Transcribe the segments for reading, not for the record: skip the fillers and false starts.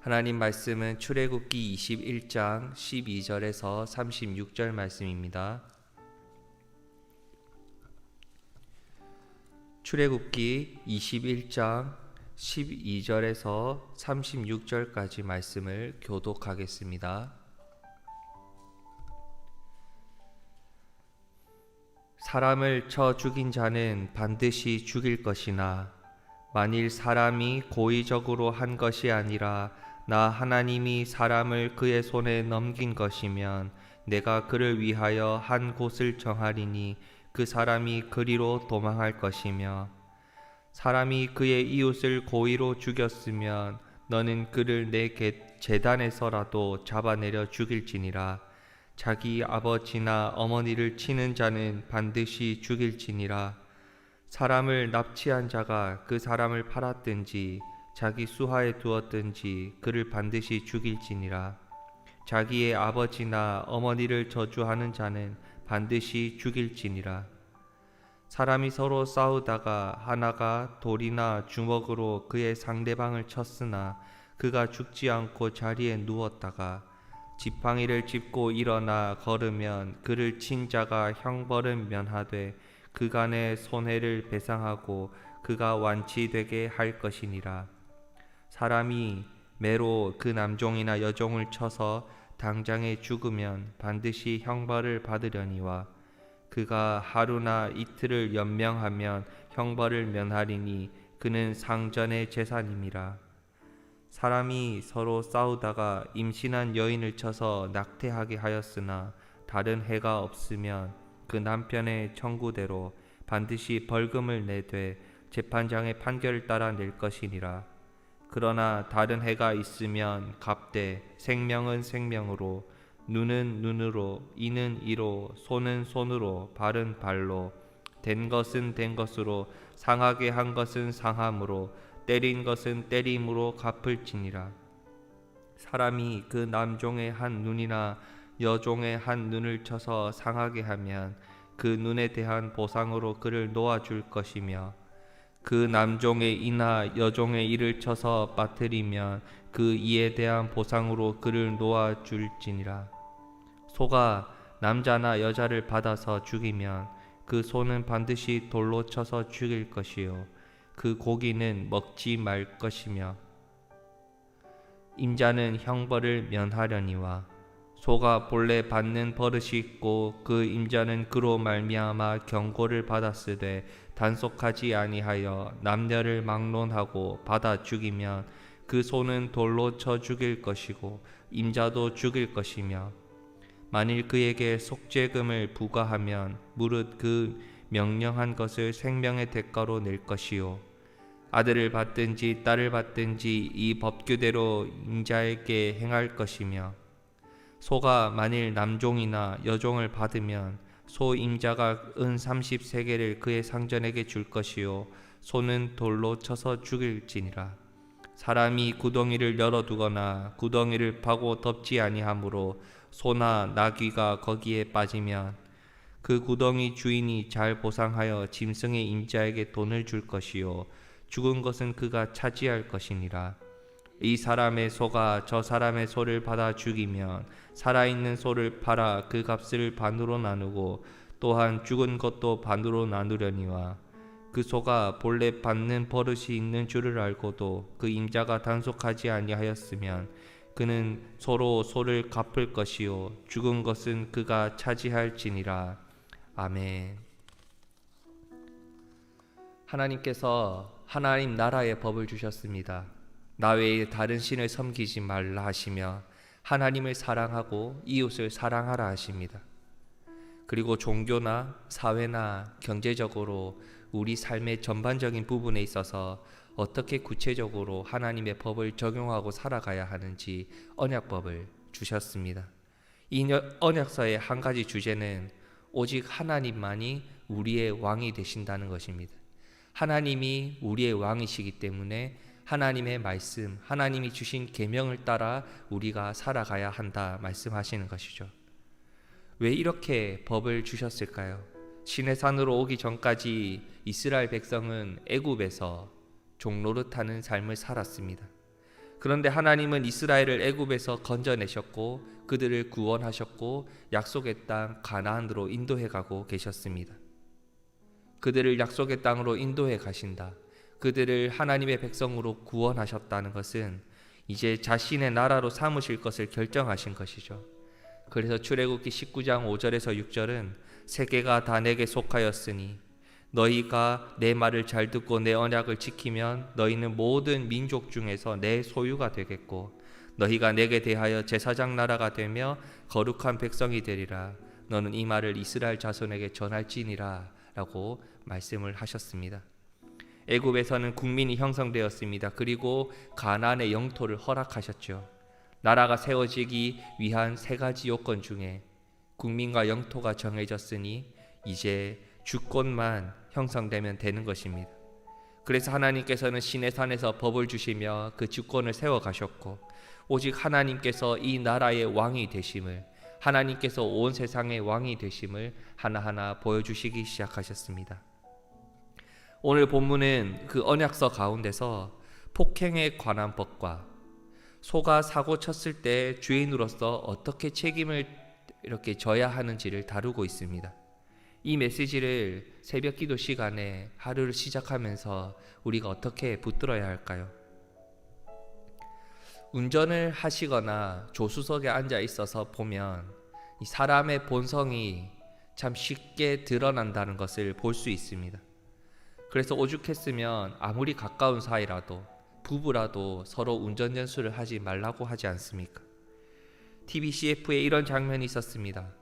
하나님 말씀은 출애굽기 21장 12절에서 36절 말씀입니다. 출애굽기 21장 12절에서 36절까지 말씀을 교독하겠습니다. 사람을 쳐 죽인 자는 반드시 죽일 것이나 만일 사람이 고의적으로 한 것이 아니라 나 하나님이 사람을 그의 손에 넘긴 것이면 내가 그를 위하여 한 곳을 정하리니 그 사람이 그리로 도망할 것이며 사람이 그의 이웃을 고의로 죽였으면 너는 그를 내 제단에서라도 잡아내려 죽일지니라. 자기 아버지나 어머니를 치는 자는 반드시 죽일지니라. 사람을 납치한 자가 그 사람을 팔았든지 자기 수하에 두었든지 그를 반드시 죽일지니라. 자기의 아버지나 어머니를 저주하는 자는 반드시 죽일지니라. 사람이 서로 싸우다가 하나가 돌이나 주먹으로 그의 상대방을 쳤으나 그가 죽지 않고 자리에 누웠다가 지팡이를 짚고 일어나 걸으면 그를 친 자가 형벌은 면하되 그간의 손해를 배상하고 그가 완치되게 할 것이니라. 사람이 매로 그 남종이나 여종을 쳐서 당장에 죽으면 반드시 형벌을 받으려니와 그가 하루나 이틀을 연명하면 형벌을 면하리니 그는 상전의 재산임이라. 사람이 서로 싸우다가 임신한 여인을 쳐서 낙태하게 하였으나 다른 해가 없으면 그 남편의 청구대로 반드시 벌금을 내되 재판장의 판결을 따라 낼 것이니라. 그러나 다른 해가 있으면 값되 생명은 생명으로, 눈은 눈으로, 이는 이로, 손은 손으로, 발은 발로, 된 것은 된 것으로, 상하게 한 것은 상함으로, 때린 것은 때림으로 갚을지니라. 사람이 그 남종의 한 눈이나 여종의 한 눈을 쳐서 상하게 하면 그 눈에 대한 보상으로 그를 놓아줄 것이며 그 남종의 이나 여종의 이를 쳐서 빠뜨리면 그 이에 대한 보상으로 그를 놓아줄지니라. 소가 남자나 여자를 받아서 죽이면 그 소는 반드시 돌로 쳐서 죽일 것이요 그 고기는 먹지 말 것이며 임자는 형벌을 면하려니와 소가 본래 받는 버릇이 있고 그 임자는 그로 말미암아 경고를 받았으되 단속하지 아니하여 남녀를 막론하고 받아 죽이면 그 소는 돌로 쳐 죽일 것이고 임자도 죽일 것이며 만일 그에게 속죄금을 부과하면 무릇 그 명령한 것을 생명의 대가로 낼 것이요 아들을 받든지 딸을 받든지 이 법규대로 임자에게 행할 것이며 소가 만일 남종이나 여종을 받으면 소 임자가 은 30세겔을 그의 상전에게 줄 것이요 소는 돌로 쳐서 죽일지니라. 사람이 구덩이를 열어두거나 구덩이를 파고 덮지 아니하므로 소나 나귀가 거기에 빠지면 그 구덩이 주인이 잘 보상하여 짐승의 임자에게 돈을 줄 것이요 죽은 것은 그가 차지할 것이니라. 이 사람의 소가 저 사람의 소를 받아 죽이면 살아있는 소를 팔아 그 값을 반으로 나누고 또한 죽은 것도 반으로 나누려니와 그 소가 본래 받는 버릇이 있는 줄을 알고도 그 임자가 단속하지 아니하였으면 그는 서로 소를 갚을 것이요 죽은 것은 그가 차지할지니라. 아멘. 하나님께서 하나님 나라의 법을 주셨습니다. 나 외에 다른 신을 섬기지 말라 하시며 하나님을 사랑하고 이웃을 사랑하라 하십니다. 그리고 종교나 사회나 경제적으로 우리 삶의 전반적인 부분에 있어서 어떻게 구체적으로 하나님의 법을 적용하고 살아가야 하는지 언약법을 주셨습니다. 이 언약서의 한 가지 주제는 오직 하나님만이 우리의 왕이 되신다는 것입니다. 하나님이 우리의 왕이시기 때문에 하나님의 말씀, 하나님이 주신 계명을 따라 우리가 살아가야 한다 말씀하시는 것이죠. 왜 이렇게 법을 주셨을까요? 시내산으로 오기 전까지 이스라엘 백성은 애굽에서 종노릇하는 삶을 살았습니다. 그런데 하나님은 이스라엘을 애굽에서 건져내셨고 그들을 구원하셨고 약속의 땅 가나안으로 인도해 가고 계셨습니다. 그들을 약속의 땅으로 인도해 가신다. 그들을 하나님의 백성으로 구원하셨다는 것은 이제 자신의 나라로 삼으실 것을 결정하신 것이죠. 그래서 출애굽기 19장 5절에서 6절은 세계가 다 내게 속하였으니 너희가 내 말을 잘 듣고 내 언약을 지키면 너희는 모든 민족 중에서 내 소유가 되겠고 너희가 내게 대하여 제사장 나라가 되며 거룩한 백성이 되리라. 너는 이 말을 이스라엘 자손에게 전할지니라 라고 말씀을 하셨습니다. 애굽에서는 국민이 형성되었습니다. 그리고 가나안의 영토를 허락하셨죠. 나라가 세워지기 위한 세 가지 요건 중에 국민과 영토가 정해졌으니 이제 주권만 형성되면 되는 것입니다. 그래서 하나님께서는 시내산에서 법을 주시며 그 주권을 세워가셨고 오직 하나님께서 이 나라의 왕이 되심을, 하나님께서 온 세상의 왕이 되심을 하나하나 보여주시기 시작하셨습니다. 오늘 본문은 그 언약서 가운데서 폭행에 관한 법과 소가 사고 쳤을 때 주인으로서 어떻게 책임을 이렇게 져야 하는지를 다루고 있습니다. 이 메시지를 새벽 기도 시간에 하루를 시작하면서 우리가 어떻게 붙들어야 할까요? 운전을 하시거나 조수석에 앉아 있어서 보면 이 사람의 본성이 참 쉽게 드러난다는 것을 볼 수 있습니다. 그래서 오죽했으면 아무리 가까운 사이라도 부부라도 서로 운전 연수를 하지 말라고 하지 않습니까? TV CF에 이런 장면이 있었습니다.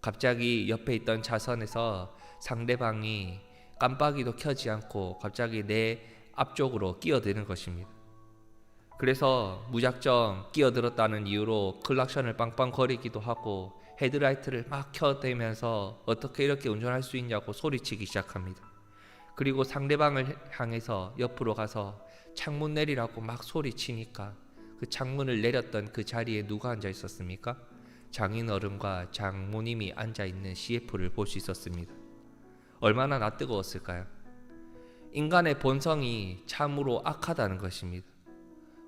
갑자기 옆에 있던 차선에서 상대방이 깜빡이도 켜지 않고 갑자기 내 앞쪽으로 끼어드는 것입니다. 그래서 무작정 끼어들었다는 이유로 클락션을 빵빵 거리기도 하고 헤드라이트를 막 켜대면서 어떻게 이렇게 운전할 수 있냐고 소리치기 시작합니다. 그리고 상대방을 향해서 옆으로 가서 창문 내리라고 막 소리치니까 그 창문을 내렸던 그 자리에 누가 앉아 있었습니까? 장인어른과 장모님이 앉아있는 CF를 볼 수 있었습니다. 얼마나 낯뜨거웠을까요? 인간의 본성이 참으로 악하다는 것입니다.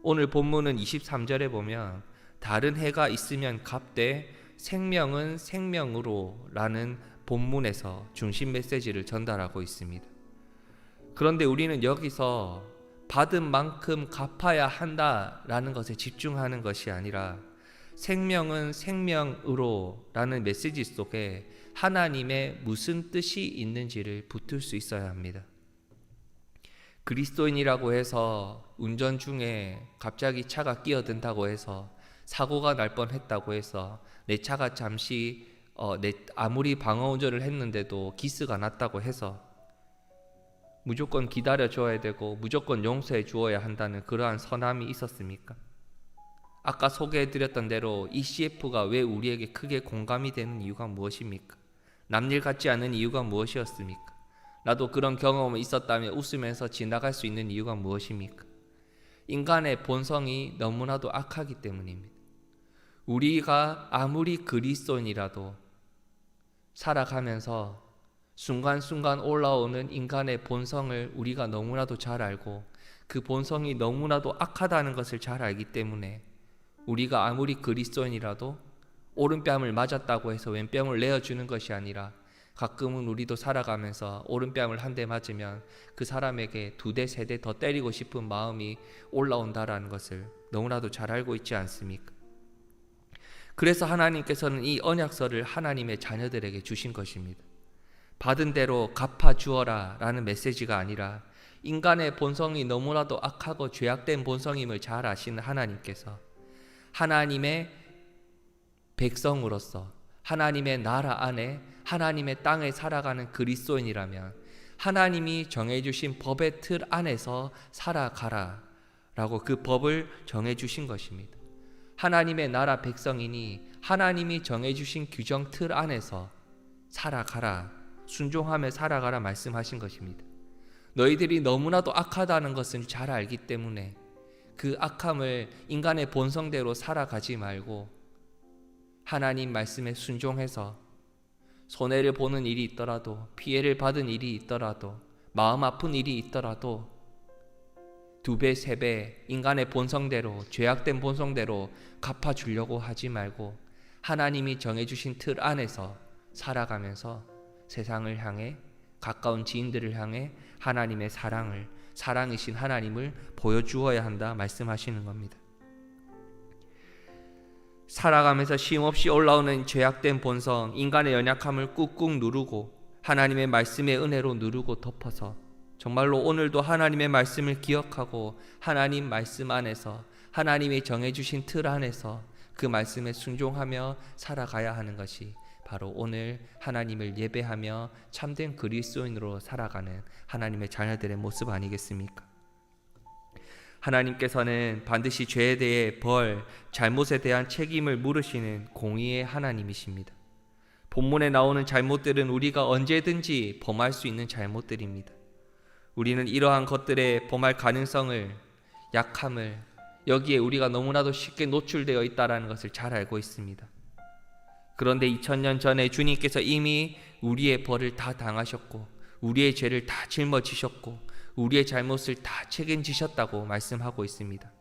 오늘 본문은 23절에 보면 다른 해가 있으면 갚되 생명은 생명으로 라는 본문에서 중심 메시지를 전달하고 있습니다. 그런데 우리는 여기서 받은 만큼 갚아야 한다라는 것에 집중하는 것이 아니라 생명은 생명으로 라는 메시지 속에 하나님의 무슨 뜻이 있는지를 붙들 수 있어야 합니다. 그리스도인이라고 해서 운전 중에 갑자기 차가 끼어든다고 해서 사고가 날 뻔했다고 해서 내 차가 잠시 아무리 방어 운전을 했는데도 기스가 났다고 해서 무조건 기다려 줘야 되고 무조건 용서해 주어야 한다는 그러한 선함이 있었습니까? 아까 소개해드렸던 대로 이 CF가 왜 우리에게 크게 공감이 되는 이유가 무엇입니까? 남일 같지 않은 이유가 무엇이었습니까? 나도 그런 경험이 있었다면 웃으면서 지나갈 수 있는 이유가 무엇입니까? 인간의 본성이 너무나도 악하기 때문입니다. 우리가 아무리 그리스도인이라도 살아가면서 순간순간 올라오는 인간의 본성을 우리가 너무나도 잘 알고 그 본성이 너무나도 악하다는 것을 잘 알기 때문에 우리가 아무리 그리스도인이라도 오른뺨을 맞았다고 해서 왼뺨을 내어주는 것이 아니라 가끔은 우리도 살아가면서 오른뺨을 한 대 맞으면 그 사람에게 2대 3대 더 때리고 싶은 마음이 올라온다라는 것을 너무나도 잘 알고 있지 않습니까? 그래서 하나님께서는 이 언약서를 하나님의 자녀들에게 주신 것입니다. 받은 대로 갚아주어라 라는 메시지가 아니라 인간의 본성이 너무나도 악하고 죄악된 본성임을 잘 아시는 하나님께서 하나님의 백성으로서 하나님의 나라 안에 하나님의 땅에 살아가는 그리스도인이라면 하나님이 정해주신 법의 틀 안에서 살아가라 라고 그 법을 정해주신 것입니다. 하나님의 나라 백성이니 하나님이 정해주신 규정 틀 안에서 살아가라, 순종하며 살아가라 말씀하신 것입니다. 너희들이 너무나도 악하다는 것을 잘 알기 때문에 그 악함을 인간의 본성대로 살아가지 말고 하나님 말씀에 순종해서 손해를 보는 일이 있더라도 피해를 받은 일이 있더라도 마음 아픈 일이 있더라도 2배, 3배 인간의 본성대로, 죄악된 본성대로 갚아주려고 하지 말고 하나님이 정해주신 틀 안에서 살아가면서 세상을 향해, 가까운 지인들을 향해 하나님의 사랑을, 사랑이신 하나님을 보여주어야 한다 말씀하시는 겁니다. 살아가면서 쉼없이 올라오는 죄악된 본성, 인간의 연약함을 꾹꾹 누르고 하나님의 말씀의 은혜로 누르고 덮어서 정말로 오늘도 하나님의 말씀을 기억하고 하나님 말씀 안에서, 하나님이 정해주신 틀 안에서 그 말씀에 순종하며 살아가야 하는 것이 바로 오늘 하나님을 예배하며 참된 그리스도인으로 살아가는 하나님의 자녀들의 모습 아니겠습니까? 하나님께서는 반드시 죄에 대해 벌, 잘못에 대한 책임을 물으시는 공의의 하나님이십니다. 본문에 나오는 잘못들은 우리가 언제든지 범할 수 있는 잘못들입니다. 우리는 이러한 것들의 범할 가능성을, 약함을, 여기에 우리가 너무나도 쉽게 노출되어 있다는 것을 잘 알고 있습니다. 그런데 2000년 전에 주님께서 이미 우리의 벌을 다 당하셨고 우리의 죄를 다 짊어지셨고 우리의 잘못을 다 책임지셨다고 말씀하고 있습니다.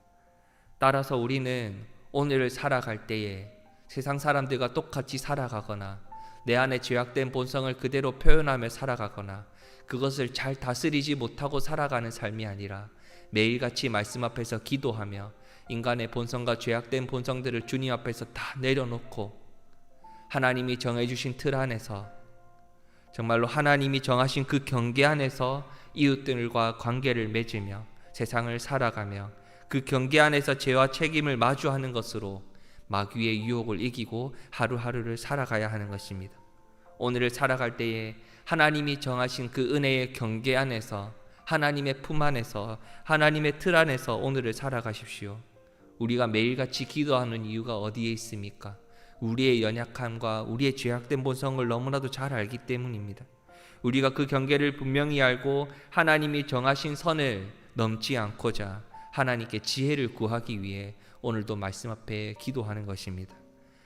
따라서 우리는 오늘을 살아갈 때에 세상 사람들과 똑같이 살아가거나 내 안에 죄악된 본성을 그대로 표현하며 살아가거나 그것을 잘 다스리지 못하고 살아가는 삶이 아니라 매일같이 말씀 앞에서 기도하며 인간의 본성과 죄악된 본성들을 주님 앞에서 다 내려놓고 하나님이 정해주신 틀 안에서 정말로 하나님이 정하신 그 경계 안에서 이웃들과 관계를 맺으며 세상을 살아가며 그 경계 안에서 죄와 책임을 마주하는 것으로 마귀의 유혹을 이기고 하루하루를 살아가야 하는 것입니다. 오늘을 살아갈 때에 하나님이 정하신 그 은혜의 경계 안에서, 하나님의 품 안에서, 하나님의 틀 안에서 오늘을 살아가십시오. 우리가 매일같이 기도하는 이유가 어디에 있습니까? 우리의 연약함과 우리의 죄악된 본성을 너무나도 잘 알기 때문입니다. 우리가 그 경계를 분명히 알고 하나님이 정하신 선을 넘지 않고자 하나님께 지혜를 구하기 위해 오늘도 말씀 앞에 기도하는 것입니다.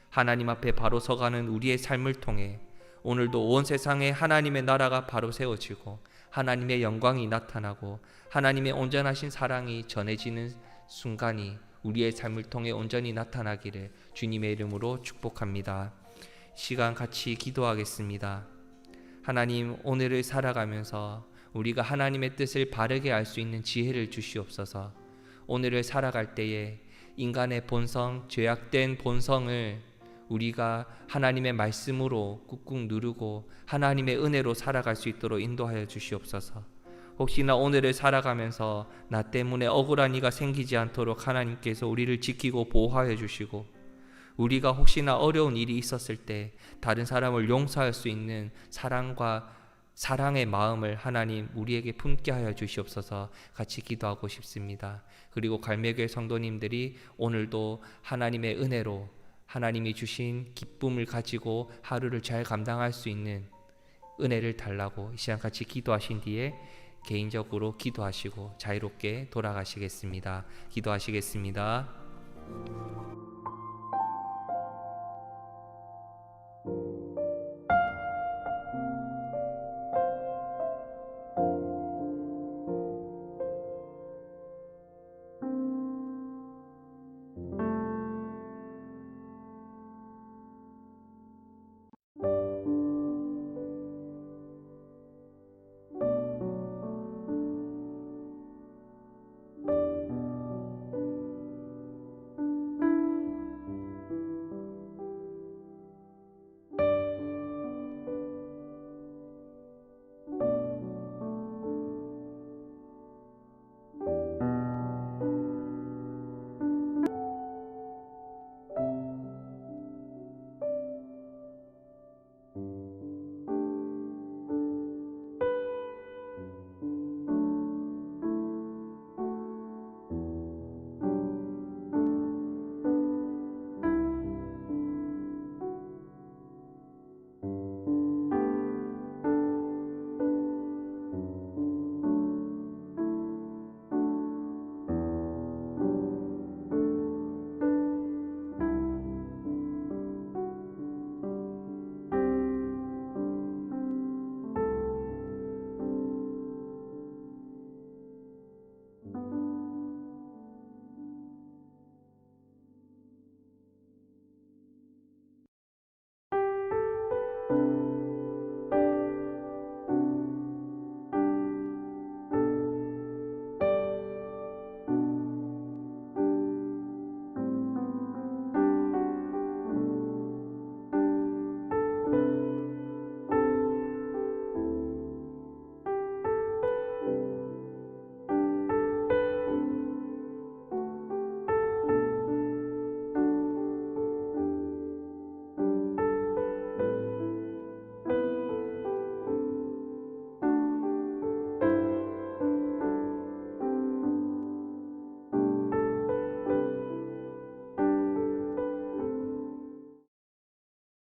하나님 앞에 바로 서가는 우리의 삶을 통해 오늘도 온 세상에 하나님의 나라가 바로 세워지고 하나님의 영광이 나타나고 하나님의 온전하신 사랑이 전해지는 순간이 우리의 삶을 통해 온전히 나타나기를 주님의 이름으로 축복합니다. 시간 같이 기도하겠습니다. 하나님, 오늘을 살아가면서 우리가 하나님의 뜻을 바르게 알 수 있는 지혜를 주시옵소서. 오늘을 살아갈 때에 인간의 본성, 죄악된 본성을 우리가 하나님의 말씀으로 꾹꾹 누르고 하나님의 은혜로 살아갈 수 있도록 인도하여 주시옵소서. 혹시나 오늘을 살아가면서 나 때문에 억울한 이가 생기지 않도록 하나님께서 우리를 지키고 보호하여 주시고, 우리가 혹시나 어려운 일이 있었을 때 다른 사람을 용서할 수 있는 사랑과 사랑의 마음을 하나님 우리에게 품게 하여 주시옵소서. 같이 기도하고 싶습니다. 그리고 갈매교회 성도님들이 오늘도 하나님의 은혜로 하나님이 주신 기쁨을 가지고 하루를 잘 감당할 수 있는 은혜를 달라고 이 시간 같이 기도하신 뒤에 개인적으로 기도하시고 자유롭게 돌아가시겠습니다. 기도하시겠습니다.